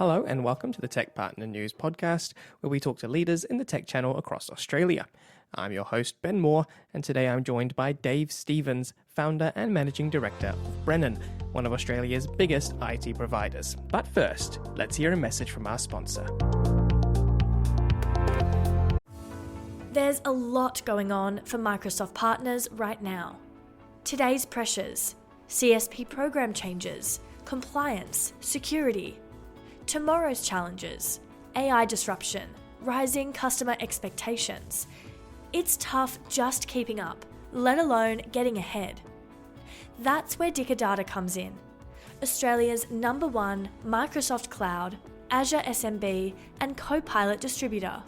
Hello and welcome to the Tech Partner News podcast, where we talk to leaders in the tech channel across Australia. I'm your host, Ben Moore, and today I'm joined by Dave Stevens, founder and managing director of Brennan, one of Australia's biggest IT providers. But first, let's hear a message from our sponsor. There's a lot going on for Microsoft partners right now. Today's pressures, CSP program changes, compliance, security. Tomorrow's challenges, AI disruption, rising customer expectations. It's tough just keeping up, let alone getting ahead. That's where Dicker Data comes in. Australia's #1 Microsoft Cloud, Azure SMB and Copilot distributor.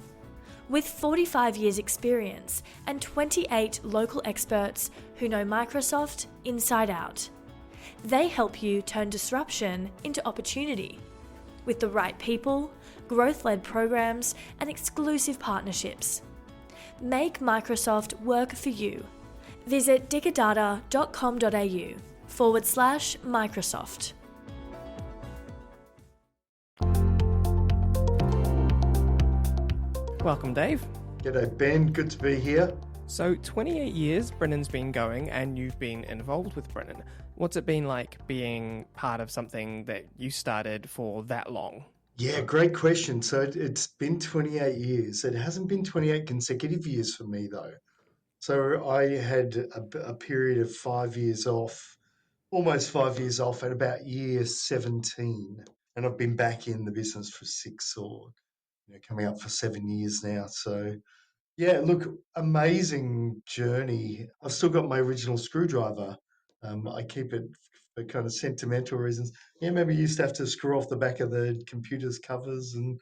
With 45 years experience and 28 local experts who know Microsoft inside out. They help you turn disruption into opportunity. With the right people, growth-led programs and exclusive partnerships. Make Microsoft work for you. Visit dickerdata.com.au/Microsoft. Welcome, Dave. G'day, Ben. Good to be here. So 28 years Brennan's been going and you've been involved with Brennan. What's it been like being part of something that you started for that long? Yeah, great question. So it's been 28 years. It hasn't been 28 consecutive years for me, though. So I had a period of 5 years off, almost 5 years off at about year 17. And I've been back in the business for six or coming up for 7 years now. So yeah, look, amazing journey. I've still got my original screwdriver. I keep it for kind of sentimental reasons. Yeah, remember you used to have to screw off the back of the computer's covers and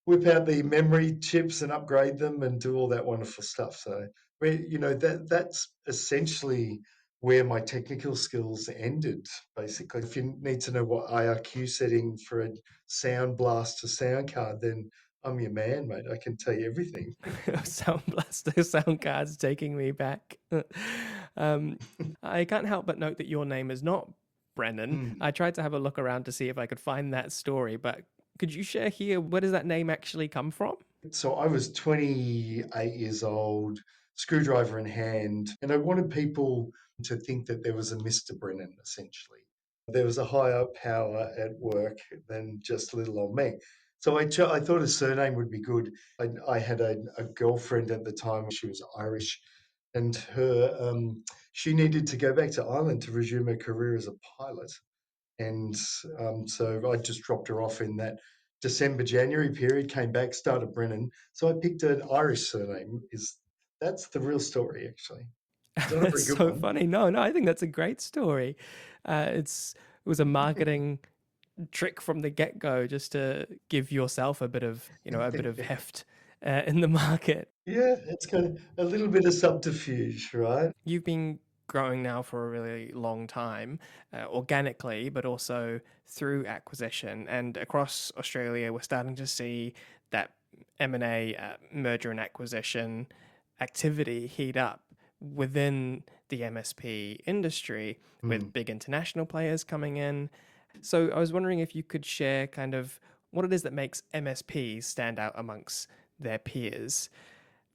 whip out the memory chips and upgrade them and do all that wonderful stuff. So, that's essentially where my technical skills ended, basically. If you need to know what IRQ setting for a sound blast to sound card, then I'm your man, mate. I can tell you everything. Sound Blaster sound cards taking me back. I can't help but note that your name is not Brennan. I tried to have a look around to see if I could find that story, but could you share here, where does that name actually come from? So I was 28 years old, screwdriver in hand, and I wanted people to think that there was a Mr. Brennan, essentially. There was a higher power at work than just little old me. So I thought a surname would be good. I had a girlfriend at the time. She was Irish, and she needed to go back to Ireland to resume her career as a pilot. And so I just dropped her off in that December, January period, came back, started Brennan. So I picked an Irish surname. That's the real story, actually. It's not a That's very good so one. funny. No, I think that's a great story. It was a marketing trick from the get-go, just to give yourself a bit of heft in the market. Yeah, it's kind of a little bit of subterfuge, right? You've been growing now for a really long time, organically, but also through acquisition. And across Australia, we're starting to see that M&A, merger and acquisition activity heat up within the MSP industry with big international players coming in. So I was wondering if you could share kind of what it is that makes MSPs stand out amongst their peers.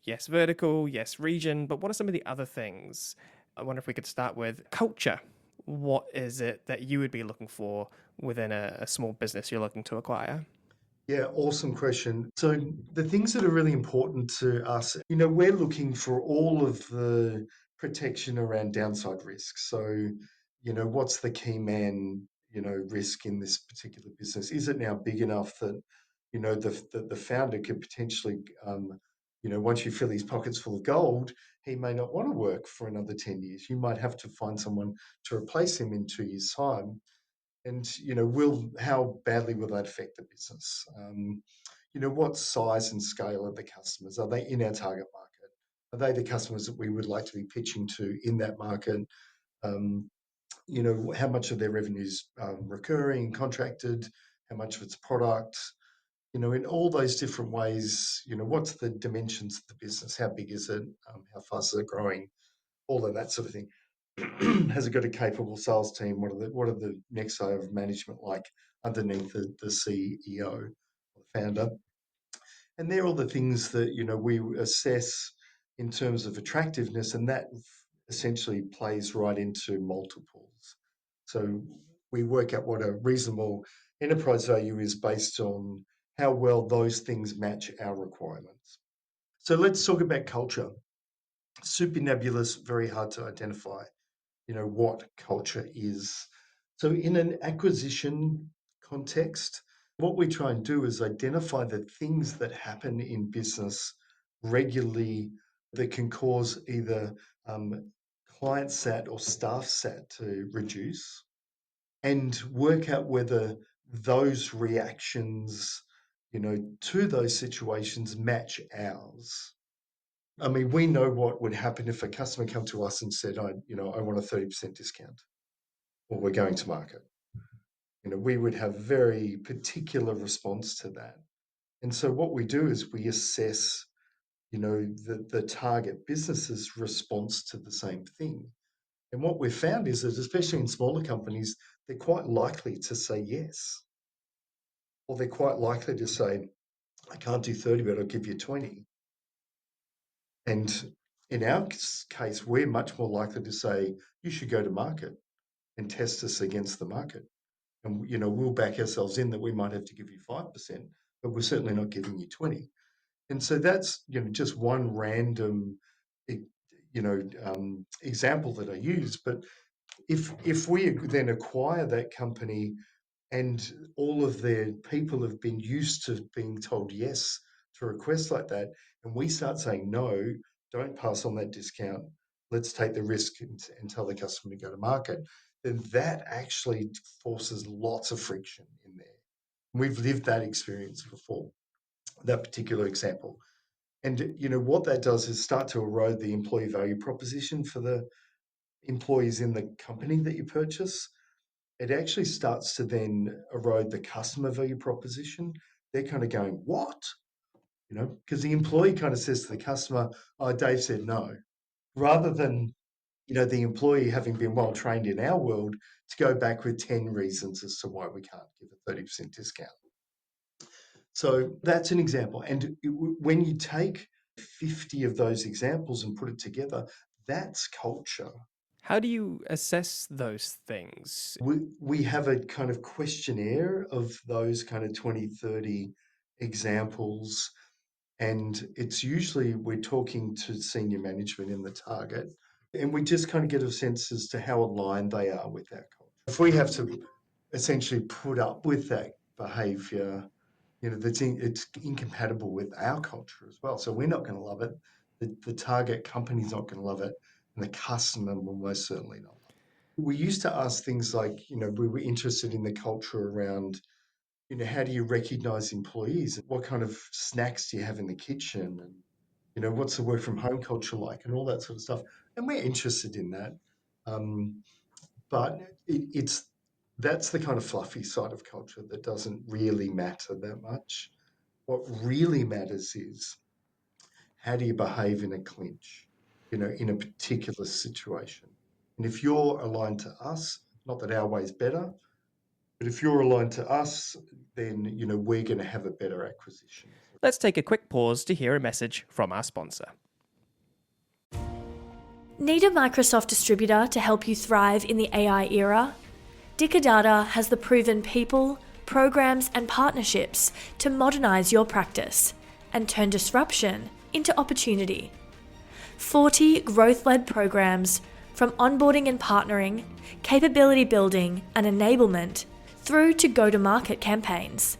Yes, vertical, yes, region, but what are some of the other things? I wonder if we could start with culture. What is it that you would be looking for within a small business you're looking to acquire? Yeah, awesome question. So the things that are really important to us, we're looking for all of the protection around downside risk. So, what's the key man, risk in this particular business? Is it now big enough that, the founder could potentially, once you fill his pockets full of gold, he may not want to work for another 10 years. You might have to find someone to replace him in 2 years' time. And how badly will that affect the business? What size and scale are the customers? Are they in our target market? Are they the customers that we would like to be pitching to in that market? How much of their revenues recurring, contracted? How much of it's product? In all those different ways, what's the dimensions of the business? How big is it? How fast is it growing? All of that sort of thing. Has it got a capable sales team? What are the next layer of management like underneath the CEO or the founder? And they're all the things that we assess in terms of attractiveness, and that essentially plays right into multiples. So we work out what a reasonable enterprise value is based on how well those things match our requirements. So let's talk about culture. Super nebulous, very hard to identify, what culture is. So in an acquisition context, what we try and do is identify the things that happen in business regularly that can cause either client sat or staff sat to reduce, and work out whether those reactions, to those situations match ours. I mean, we know what would happen if a customer come to us and said, I want a 30% discount, or we're going to market. We would have very particular response to that. And so what we do is we assess, the target business's response to the same thing. And what we've found is that, especially in smaller companies, they're quite likely to say yes. Or they're quite likely to say, I can't do 30, but I'll give you 20. And in our case, we're much more likely to say, you should go to market and test us against the market. And, we'll back ourselves in that we might have to give you 5%, but we're certainly not giving you 20. And so that's, just one random, example that I use. But if we then acquire that company and all of their people have been used to being told yes to requests like that, and we start saying no, don't pass on that discount, let's take the risk and tell the customer to go to market, then that actually forces lots of friction in there. We've lived that experience before, that particular example. And what that does is start to erode the employee value proposition for the employees in the company that you purchase. It actually starts to then erode the customer value proposition. They're kind of going, what? Because the employee kind of says to the customer, oh, Dave said no, rather than, the employee having been well trained in our world to go back with 10 reasons as to why we can't give a 30% discount. So that's an example. And when you take 50 of those examples and put it together, that's culture. How do you assess those things? We have a kind of questionnaire of those kind of 20, 30 examples. And it's usually we're talking to senior management in the target, and we just kind of get a sense as to how aligned they are with our culture. If we have to essentially put up with that behavior, it's incompatible with our culture as well. So we're not going to love it. The target company's not going to love it, and the customer will most certainly not. We used to ask things like, we were interested in the culture around, how do you recognize employees? What kind of snacks do you have in the kitchen? And, what's the work from home culture like, and all that sort of stuff. And we're interested in that. But that's the kind of fluffy side of culture that doesn't really matter that much. What really matters is, how do you behave in a clinch, in a particular situation? And if you're aligned to us, not that our way's better, but if you're aligned to us, then, we're going to have a better acquisition. Let's take a quick pause to hear a message from our sponsor. Need a Microsoft distributor to help you thrive in the AI era? Data has the proven people, programs, and partnerships to modernize your practice and turn disruption into opportunity. 40 growth-led programs, from onboarding and partnering, capability building and enablement, through to go-to-market campaigns.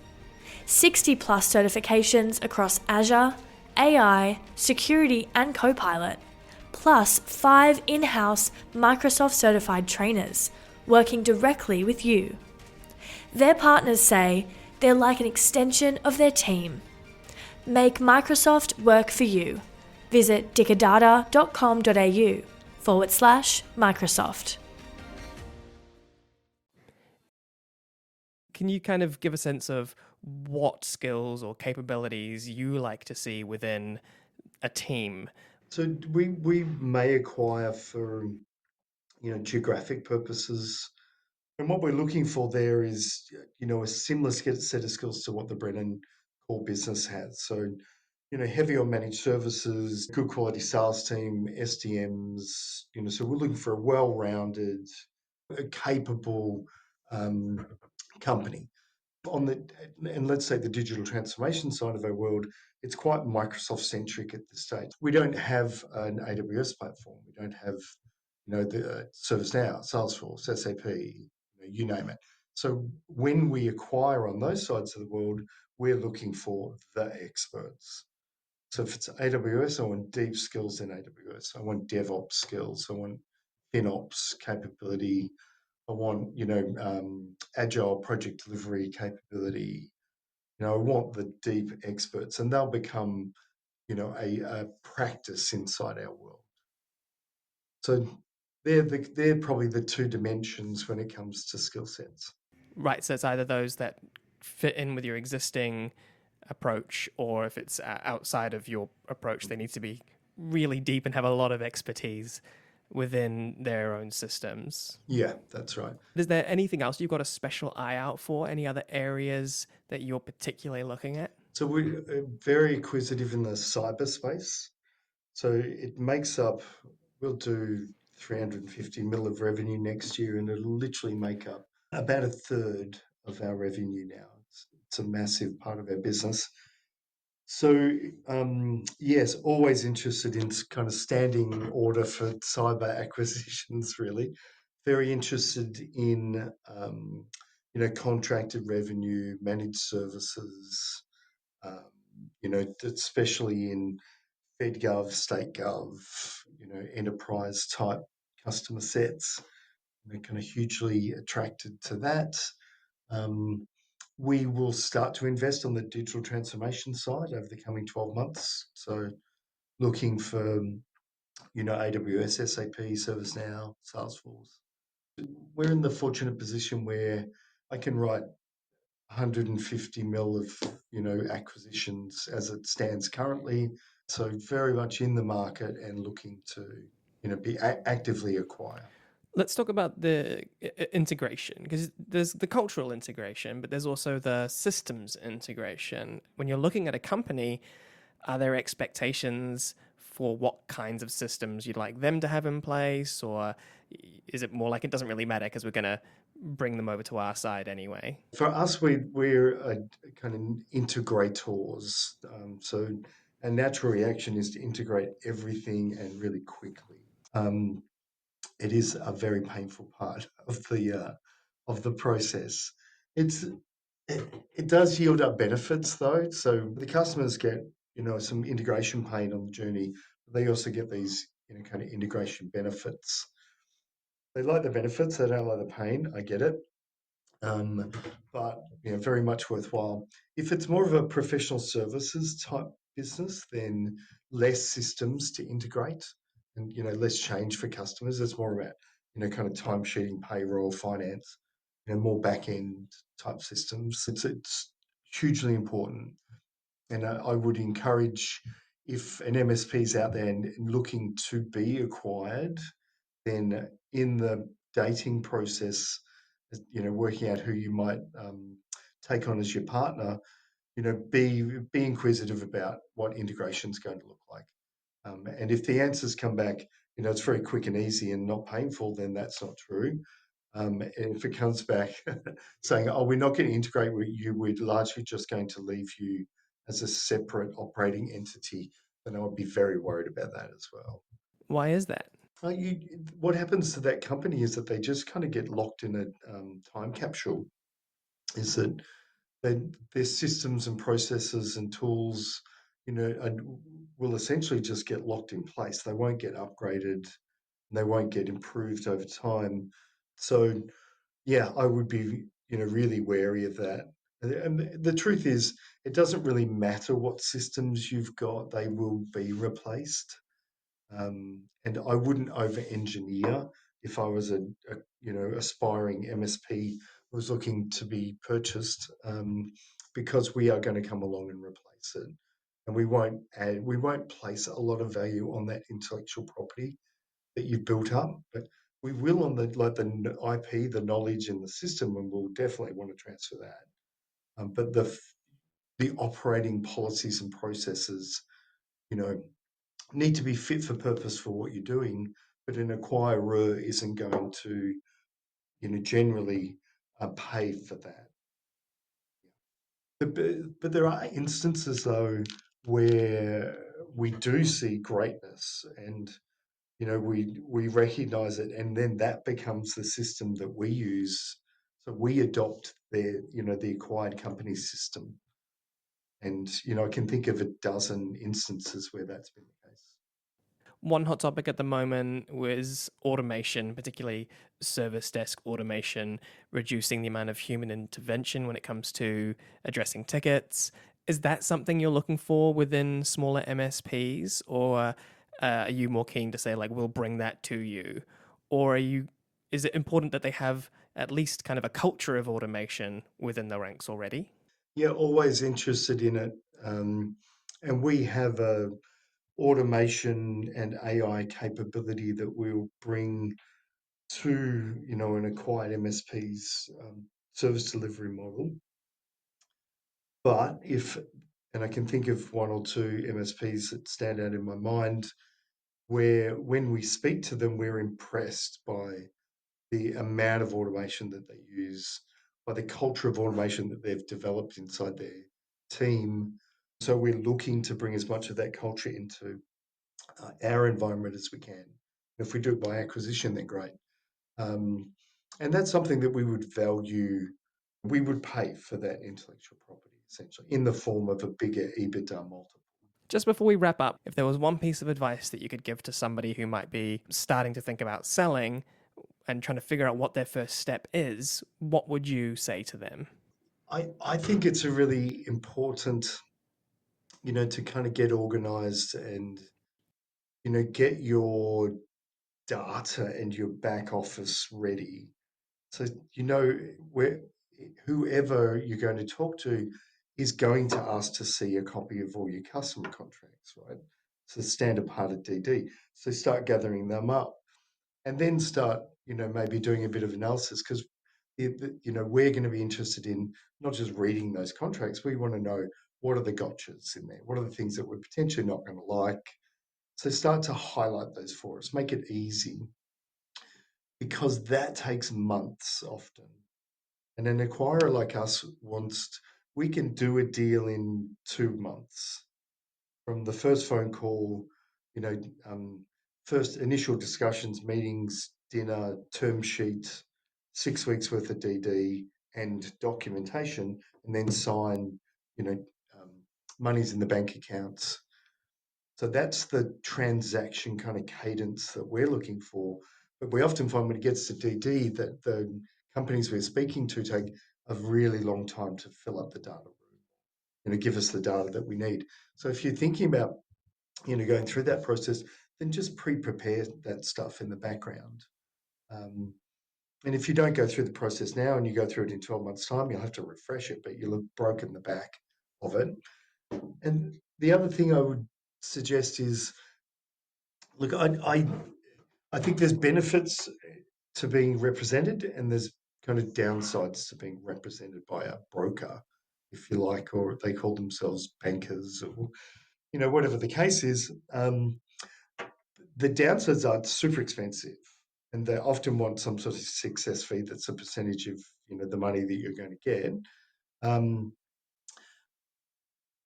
60 plus certifications across Azure, AI, security, and Copilot, plus 5 in-house Microsoft certified trainers working directly with you. Their partners say they're like an extension of their team. Make Microsoft work for you. Visit dicadata.com.au/Microsoft. Can you kind of give a sense of what skills or capabilities you like to see within a team? So we may acquire for geographic purposes. And what we're looking for there is, a similar set of skills to what the Brennan core business has. So, heavy on managed services, good quality sales team, SDMs, so we're looking for a well-rounded, capable um, company. And let's say the digital transformation side of our world, it's quite Microsoft centric at this stage. We don't have an AWS platform. We don't have, the ServiceNow, Salesforce, SAP, you name it. So when we acquire on those sides of the world, we're looking for the experts. So if it's AWS, I want deep skills in AWS. I want DevOps skills. I want FinOps capability. I want, agile project delivery capability. I want the deep experts, and they'll become, a practice inside our world. So they're probably the two dimensions when it comes to skill sets. Right. So it's either those that fit in with your existing approach, or if it's outside of your approach, they need to be really deep and have a lot of expertise within their own systems. Yeah, that's right. Is there anything else you've got a special eye out for? Any other areas that you're particularly looking at? So we're very acquisitive in the cyberspace. So it makes up, we'll do 350 mil of revenue next year, and it'll literally make up about a third of our revenue now. It's a massive part of our business. So, yes, always interested in kind of standing order for cyber acquisitions, really. Very interested in, contracted revenue, managed services, um, especially in FedGov, state gov, enterprise type customer sets. Kind of hugely attracted to that. Um, we will start to invest on the digital transformation side over the coming 12 months. So looking for, AWS, SAP, ServiceNow, Salesforce. We're in the fortunate position where I can write 150 mil of, acquisitions as it stands currently. So very much in the market and looking to, be actively acquire. Let's talk about the integration, because there's the cultural integration, but there's also the systems integration. When you're looking at a company, are there expectations for what kinds of systems you'd like them to have in place, or is it more like it doesn't really matter because we're going to bring them over to our side anyway? For us, we're a kind of integrators. So a natural reaction is to integrate everything and really quickly. Um, it is a very painful part of the process. It's it does yield up benefits though. So the customers get some integration pain on the journey, but they also get these kind of integration benefits. They like the benefits, they don't like the pain. I get it, um, but very much worthwhile. If it's more of a professional services type business, then less systems to integrate and less change for customers. It's more about kind of timesheeting, payroll, finance, more back end type systems. It's hugely important, and I would encourage, if an MSP is out there and looking to be acquired, then in the dating process, working out who you might take on as your partner, be inquisitive about what integration is going to look like. And if the answers come back, it's very quick and easy and not painful, then that's not true. And if it comes back saying, "Oh, we're not going to integrate with you, we're largely just going to leave you as a separate operating entity," then I would be very worried about that as well. Why is that? What happens to that company is that they just kind of get locked in a time capsule. Is that their systems and processes and tools, will essentially just get locked in place. They won't get upgraded. They won't get improved over time. So yeah, I would be, really wary of that. And the truth is, it doesn't really matter what systems you've got; they will be replaced. And I wouldn't over-engineer if I was a aspiring MSP was looking to be purchased, because we are going to come along and replace it, and we won't place a lot of value on that intellectual property that you've built up, but we will on the IP, the knowledge and the system, and we'll definitely want to transfer that. But the operating policies and processes, you know, need to be fit for purpose for what you're doing. But an acquirer isn't going to, generally pay for that. But there are instances though where we do see greatness, and we recognize it, and then that becomes the system that we use. So we adopt the acquired company system, and I can think of a dozen instances where that's been the case. One hot topic at the moment was automation, particularly service desk automation, reducing the amount of human intervention when it comes to addressing tickets. Is that something you're looking for within smaller MSPs, or are you more keen to say like we'll bring that to you, or is it important that they have at least kind of a culture of automation within the ranks already? Yeah, always interested in it, and we have a automation and AI capability that we'll bring to an acquired MSP's service delivery model. But and I can think of one or two MSPs that stand out in my mind where when we speak to them, we're impressed by the amount of automation that they use, by the culture of automation that they've developed inside their team. So we're looking to bring as much of that culture into our environment as we can. If we do it by acquisition, then great. And that's something that we would value. We would pay for that intellectual property, essentially, in the form of a bigger EBITDA multiple. Just before we wrap up, if there was one piece of advice that you could give to somebody who might be starting to think about selling and trying to figure out what their first step is, what would you say to them? I think it's a really important, to kind of get organized and, get your data and your back office ready. So, where whoever you're going to talk to is going to ask to see a copy of all your customer contracts, right? It's a standard part of DD. So start gathering them up, and then start, maybe doing a bit of analysis, because we're going to be interested in not just reading those contracts. We want to know what are the gotchas in there, what are the things that we're potentially not going to like. So start to highlight those for us, make it easy, because that takes months often. And an acquirer like us we can do a deal in 2 months from the first phone call, you know, first initial discussions, meetings, dinner, term sheet, 6 weeks worth of DD and documentation, and then sign, you know, um, monies in the bank accounts. So that's the transaction kind of cadence that we're looking for. But we often find when it gets to DD that the companies we're speaking to take a really long time to fill up the data room, give us the data that we need. So if you're thinking about, going through that process, then just pre-prepare that stuff in the background. Um, and if you don't go through the process now and you go through it in 12 months' time, you'll have to refresh it, but you'll have broken the back of it. And the other thing I would suggest is, look, I think there's benefits to being represented, and there's kind of downsides to being represented by a broker, if you like, or they call themselves bankers, or whatever the case is. The downsides are super expensive, and they often want some sort of success fee that's a percentage of the money that you're going to get.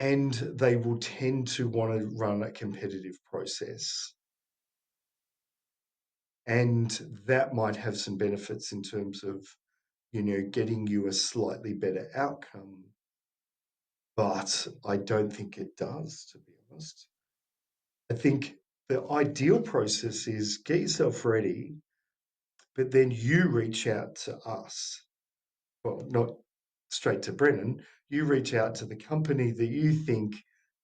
And they will tend to want to run a competitive process. And that might have some benefits in terms of, getting you a slightly better outcome. But I don't think it does, to be honest. I think the ideal process is get yourself ready, but then you reach out to us. Well, not straight to Brennan. You reach out to the company that you think,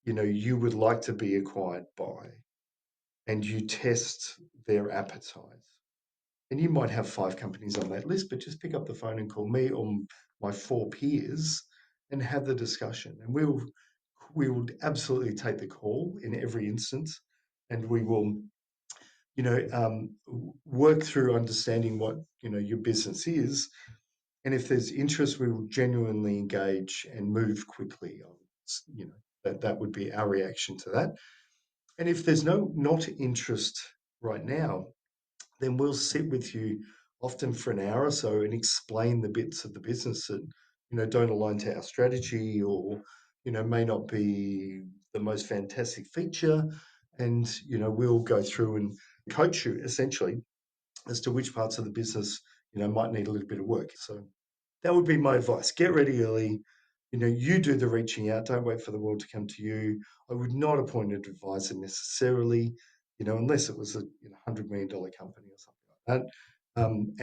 you would like to be acquired by, and you test their appetite. And you might have 5 companies on that list, but just pick up the phone and call me or my 4 peers and have the discussion. And we will absolutely take the call in every instance, and we will work through understanding what, your business is. And if there's interest, we will genuinely engage and move quickly on, that would be our reaction to that. And if there's not interest right now, then we'll sit with you often for an hour or so and explain the bits of the business that, don't align to our strategy, or, may not be the most fantastic feature. And, we'll go through and coach you essentially as to which parts of the business, might need a little bit of work. So that would be my advice. Get ready early. You do the reaching out. Don't wait for the world to come to you. I would not appoint an advisor necessarily, unless it was a $100 million company or something like that.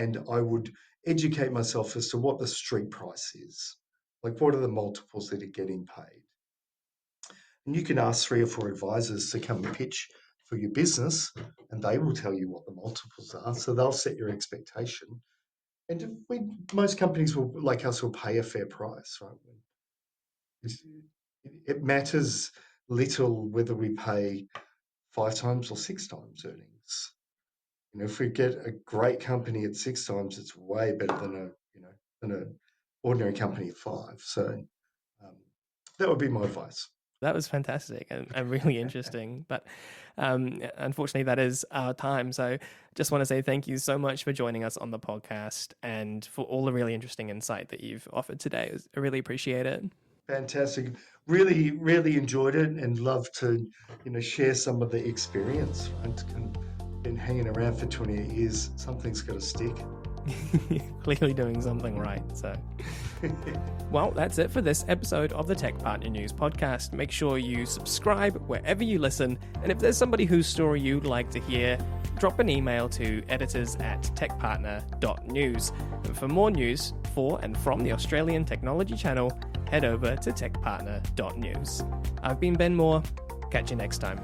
And I would educate myself as to what the street price is. Like, what are the multiples that are getting paid? And you can ask 3 or 4 advisors to come and pitch for your business, and they will tell you what the multiples are. So they'll set your expectation. And most companies like us will pay a fair price, right? It matters little whether we pay 5 times or 6 times earnings. If we get a great company at 6 times, it's way better than an ordinary company at 5. So that would be my advice. That was fantastic and really interesting. But unfortunately, that is our time. So just want to say thank you so much for joining us on the podcast and for all the really interesting insight that you've offered today. I really appreciate it. Fantastic. Really, really enjoyed it, and love to, share some of the experience. Right? Been hanging around for 28 years. Something's got to stick. Clearly doing something right. So, well, that's it for this episode of the Tech Partner News podcast. Make sure you subscribe wherever you listen. And if there's somebody whose story you'd like to hear, drop an email to editors@techpartner.news. And for more news for and from the Australian Technology Channel, head over to techpartner.news. I've been Ben Moore. Catch you next time.